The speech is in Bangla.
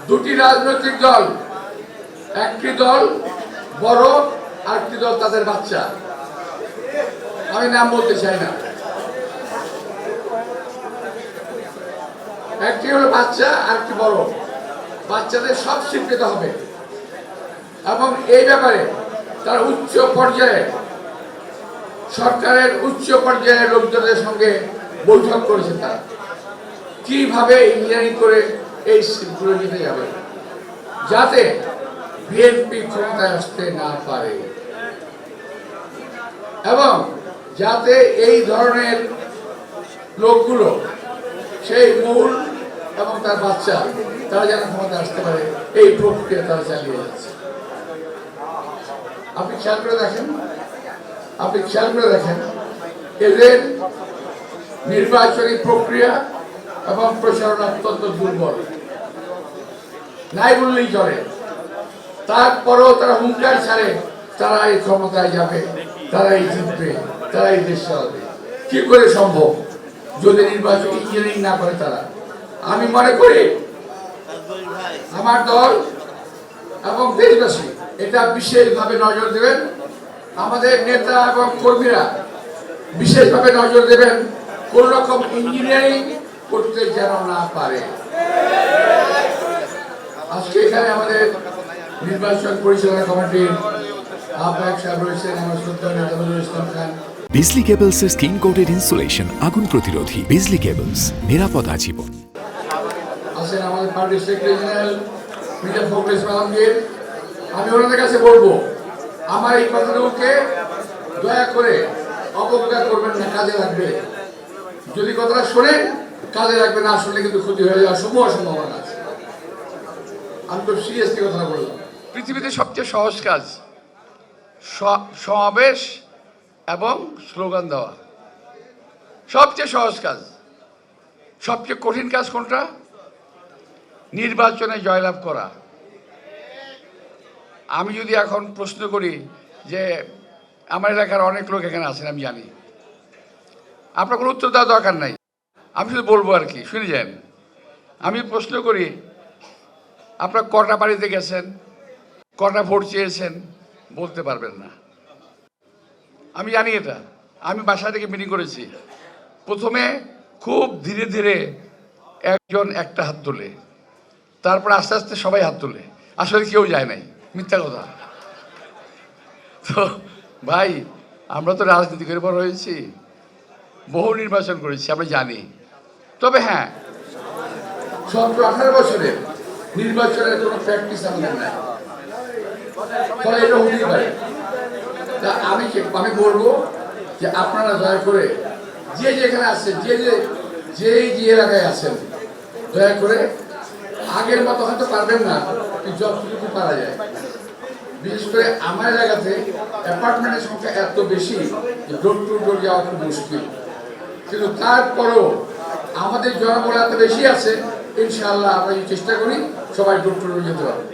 দুটি রাজনৈতিক দল, একটি দল বড়, আরেকটি দল তাদের বাচ্চা। আমি নাম বলতে চাই না। একটি হলো বাচ্চা, আরেকটি বড়। বাচ্চাদের সব স্বীকৃত হবে এবং এই ব্যাপারে তারা উচ্চ পর্যায়ে সরকারের উচ্চ পর্যায়ের লোকজনের সঙ্গে বৈঠক করেছে। তারা কিভাবে ইঞ্জিনিয়ারিং করে এই সিটগুলো নিতে যাবে যাতে বিএনপি ক্ষমতায় আসতে না পারে এবং যাতে এই ধরনের লোকগুলো সেই মূল এবং তার বাচ্চা তারা যেন ক্ষমতায় আসতে পারে এই প্রক্রিয়া তারা চালিয়ে যাচ্ছে। আপনি খেয়াল করে দেখেন এদের নির্বাচনী প্রক্রিয়া এবং প্রচারণা অত্যন্ত দুর্বল, নাই বললেই চলে। তারপরেও তারা হুঙ্কার ছাড়ে তারা এই ক্ষমতায় যাবে, তারাই জিতবে, তারাই দেশ চালাবে। কি করে সম্ভব যদি নির্বাচন ইঞ্জিনিয়ারিং না করে তারা? আমি মনে করি আমার দল এবং দেশবাসী এটা বিশেষভাবে নজর দেবেন। আমাদের নেতা এবং কর্মীরা বিশেষভাবে নজর দেবেন কোন রকম ইঞ্জিনিয়ারিং করতে যেন না পারে। আজকে এখানে আমাদের নির্বাচন পরিচালনা কমিটির আহ্বায়ক সাহেব রয়েছেন, আমার শ্রদ্ধা নেতা নজরুল ইসলাম খান। বিজলি কেবলস এর স্কিন কোটেড ইনসুলেশন আগুন প্রতিরোধী। বিজলি কেবলস, নিরাপদ আজীবন। আছেন আমাদের পার্টির সেক্রেটারি জেনারেল মির্জা ফখরুল ইসলাম আলমগীর। আমি ওনাদের কাছে বলবো আমার এই কথাগুলোকে দয়া করে অবজ্ঞা করবেন না, কাজে লাগবে। যদি কথাটা শোনেন কাজে লাগবে, না শুনলে কিন্তু ক্ষতি হয়ে যাওয়ার সম্ভাবনা আছে। আমি তো সিরিয়াসলি কথা বললাম। পৃথিবীতে সবচেয়ে সহজ কাজ সমাবেশ এবং স্লোগান দেওয়া, সবচেয়ে সহজ কাজ। সবচেয়ে কঠিন কাজ কোনটা? নির্বাচনে জয়লাভ করা। আমি যদি এখন প্রশ্ন করি যে আমার এলাকার অনেক লোক এখানে আছেন, আমি জানি, আপনার কোনো উত্তর দেওয়ার দরকার নাই, আমি শুধু বলবো আর কি, শুনে যান। আমি প্রশ্ন করি আপনার কটা বাড়িতে গেছেন, কটা ভোট চেয়েছেন, বলতে পারবেন না। আমি জানি এটা। আমি বাসা থেকে মিটিং করেছি। প্রথমে খুব ধীরে ধীরে একজন একটা হাত তোলে, তারপর আস্তে আস্তে সবাই হাত তোলে। আসলে কেউ যায় নাই, মিথ্যা কথা। তো ভাই, আমরা তো রাজনীতিকের পর হয়েছি, বহু নির্বাচন করেছি, আমরা জানি। তবে হ্যাঁ, 17-18 বছরের নির্বাচনের কোনো প্র্যাকটিস আমাদের নাই, ফলে এটা হতেই পারে। তা আমি বলবো যে আপনারা দয়া করে যে যেখানে আছেন, যে এলাকায় আছেন, দয়া করে আগের মতো হয়তো পারবেন না, যতটুকু পারা যায়। বিশেষ করে আমার এলাকাতে অ্যাপার্টমেন্টের সংখ্যা এত বেশি যে ডোর টু ডোর যাওয়া খুব মুশকিল। কিন্তু তারপরেও আমাদের জনবল এত বেশি আছে, ইনশাআল্লাহ আমরা চেষ্টা করি সবাই ডোর টু ডোর যেতে পারবো।